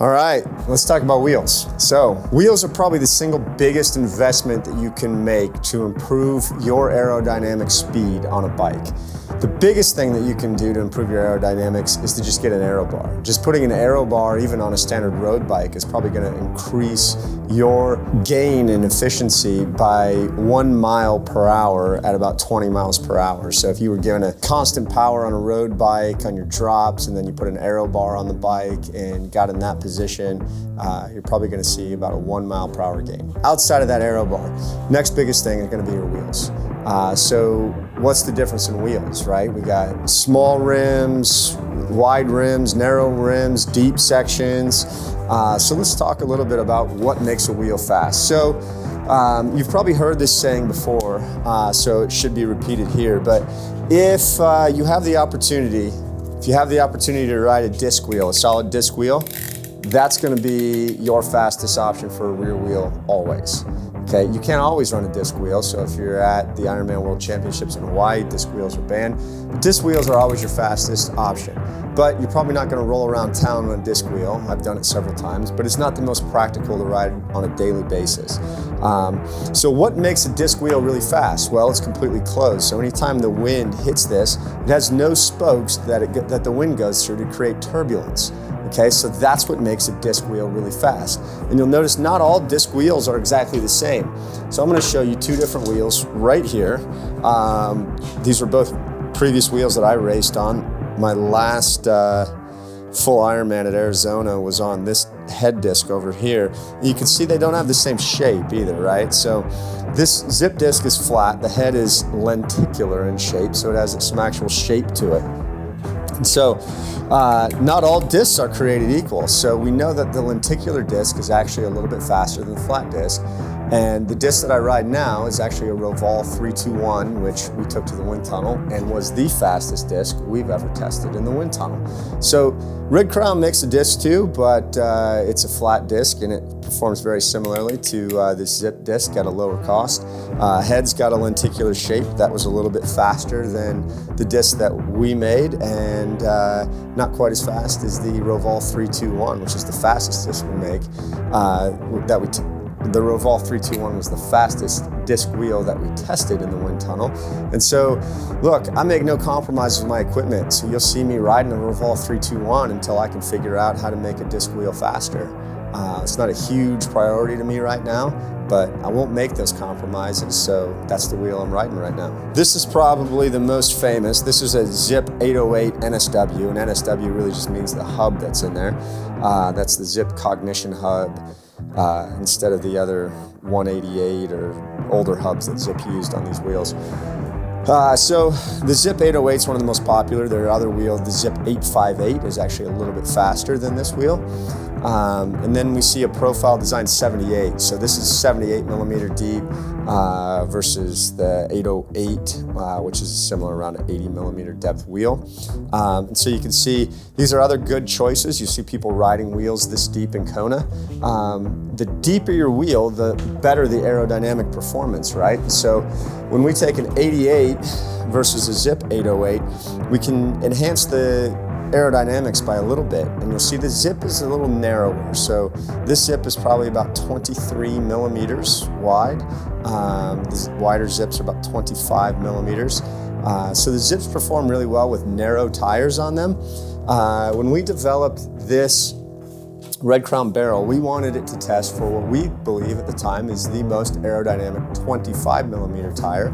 All right, let's talk about wheels. So wheels are probably the single biggest investment that you can make to improve your aerodynamic speed on a bike. The biggest thing that you can do to improve your aerodynamics is to just get an aero bar. Just putting an aero bar even on a standard road bike is probably going to increase your gain in efficiency by 1 mile per hour at about 20 miles per hour. So if you were given a constant power on a road bike on your drops and then you put an aero bar on the bike and got in that position, you're probably going to see about a 1 mile per hour gain. Outside of that aero bar, next biggest thing is going to be your wheels. So what's the difference in wheels, right? We got small rims, wide rims, narrow rims, deep sections. So let's talk a little bit about what makes a wheel fast. So you've probably heard this saying before, so it should be repeated here, but if you have the opportunity to ride a disc wheel, a solid disc wheel, that's going to be your fastest option for a rear wheel always. Okay, you can't always run a disc wheel, so if you're at the Ironman World Championships in Hawaii, disc wheels are banned. But disc wheels are always your fastest option. But you're probably not going to roll around town on a disc wheel. I've done it several times, but it's not the most practical to ride on a daily basis. So what makes a disc wheel really fast? Well, it's completely closed. So anytime the wind hits this, it has no spokes that the wind goes through to create turbulence. Okay, so that's what makes a disc wheel really fast. And you'll notice not all disc wheels are exactly the same. So I'm going to show you two different wheels right here. These were both previous wheels that I raced on. My last full Ironman at Arizona was on this head disc over here. You can see they don't have the same shape either, right? So this zip disc is flat. The head is lenticular in shape, so it has some actual shape to it. And so not all discs are created equal. So we know that the lenticular disc is actually a little bit faster than the flat disc. And the disc that I ride now is actually a Roval 321, which we took to the wind tunnel and was the fastest disc we've ever tested in the wind tunnel. So Red Crown makes a disc too, but it's a flat disc and it performs very similarly to this zip disc at a lower cost. Head's got a lenticular shape that was a little bit faster than the disc that we made, and not quite as fast as the Roval 321, which is the fastest disc we make. The Roval 321 was the fastest disc wheel that we tested in the wind tunnel. And so, look, I make no compromises with my equipment. So you'll see me riding a Roval 321 until I can figure out how to make a disc wheel faster. It's not a huge priority to me right now, but I won't make those compromises, so that's the wheel I'm riding right now. This is probably the most famous. This is a Zip 808 NSW, and NSW really just means the hub that's in there. That's the Zip Cognition hub. Instead of the other 188 or older hubs that Zip used on these wheels. So the Zip 808 is one of the most popular. There are other wheels. The Zip 858 is actually a little bit faster than this wheel. And then we see a profile design 78. So this is 78 millimeter deep versus the 808, which is similar around an 80 millimeter depth wheel. And so you can see these are other good choices. You see people riding wheels this deep in Kona. The deeper your wheel, the better the aerodynamic performance, right? So when we take an 88 versus a Zip 808, we can enhance the aerodynamics by a little bit, and you'll see the Zip is a little narrower. So this Zip is probably about 23 millimeters wide. The wider Zips are about 25 millimeters. So the Zips perform really well with narrow tires on them. When we developed this Red Crown barrel, we wanted it to test for what we believe at the time is the most aerodynamic 25 millimeter tire,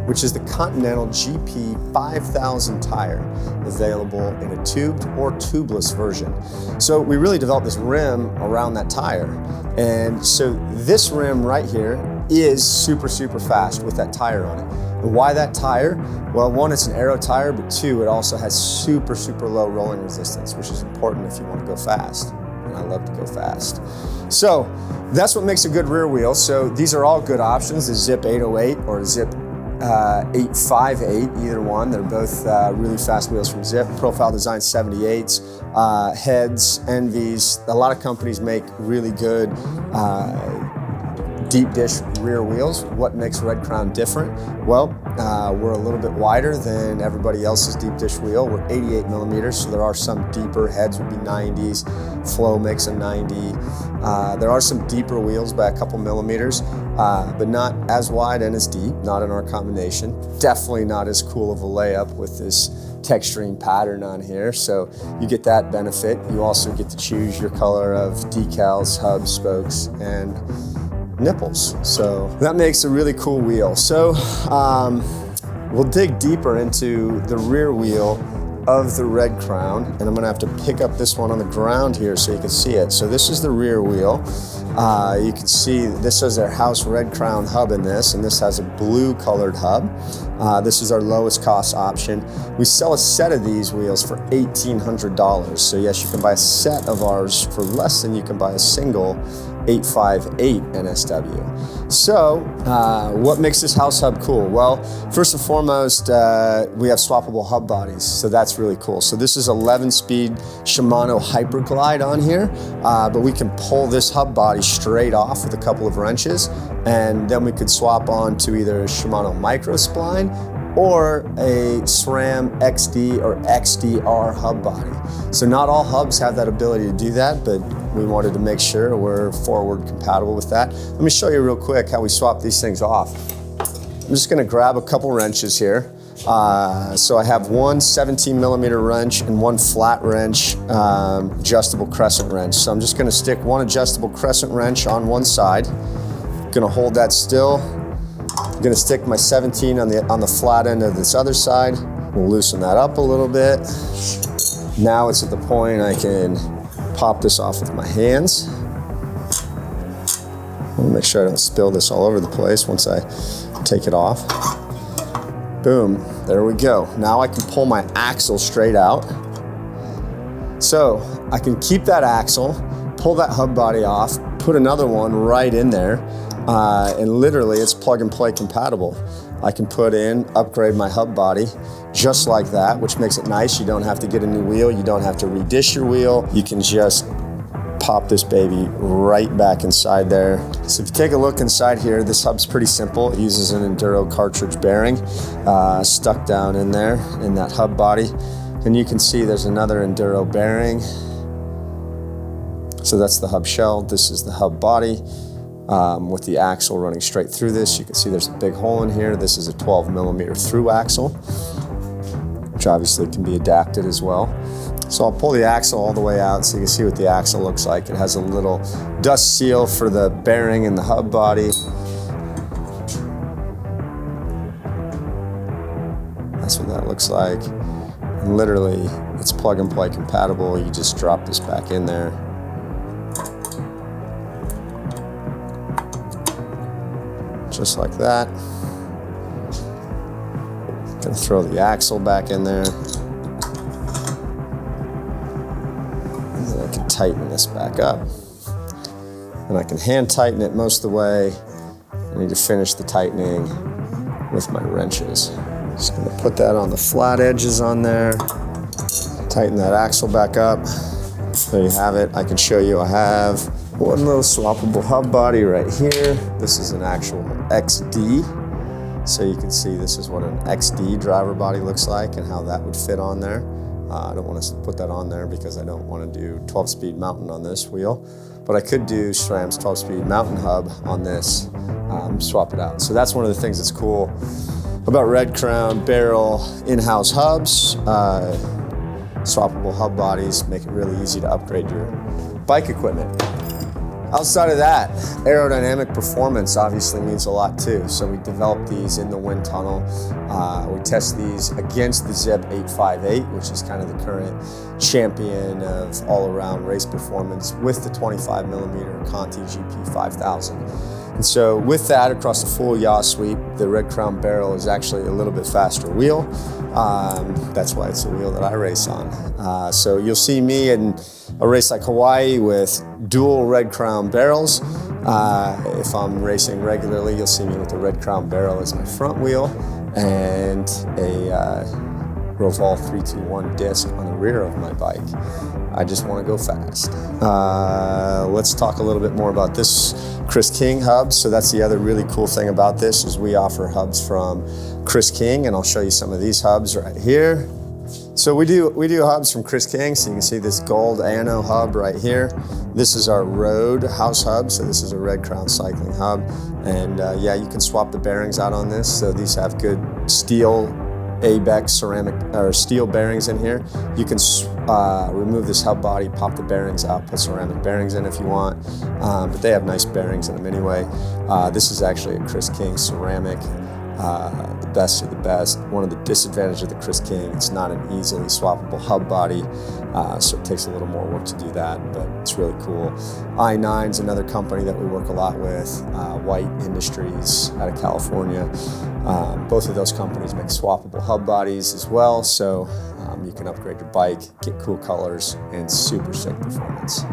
which is the Continental GP 5000 tire, available in a tubed or tubeless version. So we really developed this rim around that tire. And so this rim right here is super, super fast with that tire on it. And why that tire? Well, one, it's an aero tire, but two, it also has super, super low rolling resistance, which is important if you want to go fast. I love to go fast. So that's what makes a good rear wheel. So these are all good options, the Zip 808 or Zip 858, either one. They're both really fast wheels from Zip. Profile design 78s, heads, Envies. A lot of companies make really good deep dish rear wheels. What makes Red Crown different? Well, we're a little bit wider than everybody else's deep dish wheel. We're 88 millimeters, so there are some deeper. Heads would be 90s. Flow makes a 90. There are some deeper wheels by a couple millimeters, but not as wide and as deep, not in our combination. Definitely not as cool of a layup with this texturing pattern on here, so you get that benefit. You also get to choose your color of decals, hubs, spokes, and nipples. So that makes a really cool wheel. So we'll dig deeper into the rear wheel of the Red Crown, and I'm gonna have to pick up this one on the ground here so you can see it. So this is the rear wheel. You can see this has our house Red Crown hub in this, and this has a blue colored hub. This is our lowest cost option. We sell a set of these wheels for $1,800. So yes, you can buy a set of ours for less than you can buy a single 858 NSW. So what makes this house hub cool? Well, first and foremost, we have swappable hub bodies, so that's really cool. So this is 11-speed Shimano Hyperglide on here, but we can pull this hub body straight off with a couple of wrenches, and then we could swap on to either a Shimano Micro Spline or a SRAM XD or XDR hub body. So not all hubs have that ability to do that, but we wanted to make sure we're forward compatible with that. Let me show you real quick how we swap these things off. I'm just gonna grab a couple wrenches here. So I have one 17 millimeter wrench and one flat wrench, adjustable crescent wrench. So I'm just gonna stick one adjustable crescent wrench on one side. Gonna hold that still. I'm gonna stick my 17 on the flat end of this other side. We'll loosen that up a little bit. Now it's at the point I can pop this off with my hands. I'll make sure I don't spill this all over the place once I take it off. Boom, there we go. Now I can pull my axle straight out. So I can keep that axle, pull that hub body off, put another one right in there, and literally it's plug and play compatible. I can put in, upgrade my hub body just like that, which makes it nice. You don't have to get a new wheel. You don't have to redish your wheel. You can just pop this baby right back inside there. So if you take a look inside here, this hub's pretty simple. It uses an Enduro cartridge bearing stuck down in there in that hub body. And you can see there's another Enduro bearing. So that's the hub shell. This is the hub body. With the axle running straight through this. You can see there's a big hole in here. This is a 12 millimeter through axle, which obviously can be adapted as well. So I'll pull the axle all the way out so you can see what the axle looks like. It has a little dust seal for the bearing and the hub body. That's what that looks like. And literally, it's plug and play compatible. You just drop this back in there. Just like that. Gonna throw the axle back in there. And then I can tighten this back up. And I can hand tighten it most of the way. I need to finish the tightening with my wrenches. Just gonna put that on the flat edges on there. Tighten that axle back up. There you have it. I can show you I have one little swappable hub body right here. This is an actual XD. So you can see this is what an XD driver body looks like and how that would fit on there. I don't want to put that on there because I don't want to do 12-speed mountain on this wheel. But I could do SRAM's 12-speed mountain hub on this, swap it out. So that's one of the things that's cool about Red Crown barrel in-house hubs. Swappable hub bodies make it really easy to upgrade your bike equipment. Outside of that, aerodynamic performance obviously means a lot too. So we develop these in the wind tunnel. We test these against the Zip 858, which is kind of the current champion of all-around race performance with the 25 millimeter Conti GP 5000. And so with that, across the full yaw sweep, the Red Crown barrel is actually a little bit faster wheel. That's why it's a wheel that I race on. So you'll see me in a race like Hawaii with dual Red Crown barrels. If I'm racing regularly, you'll see me with the Red Crown barrel as my front wheel and a Roval 321 disc on the rear of my bike. I just want to go fast. Let's talk a little bit more about this Chris King hub. So that's the other really cool thing about this is we offer hubs from Chris King, and I'll show you some of these hubs right here. So we do hubs from Chris King. So you can see this gold Ano hub right here. This is our road house hub. So this is a Red Crown cycling hub. And yeah, you can swap the bearings out on this. So these have good steel ABEX ceramic or steel bearings in here. You can remove this hub body, pop the bearings out, put ceramic bearings in if you want. But they have nice bearings in them anyway. This is actually a Chris King ceramic. The best of the best. One of the disadvantages of the Chris King, it's not an easily swappable hub body, so it takes a little more work to do that, but it's really cool. i9 is another company that we work a lot with, White Industries out of California. Both of those companies make swappable hub bodies as well, so you can upgrade your bike, get cool colors, and super sick performance.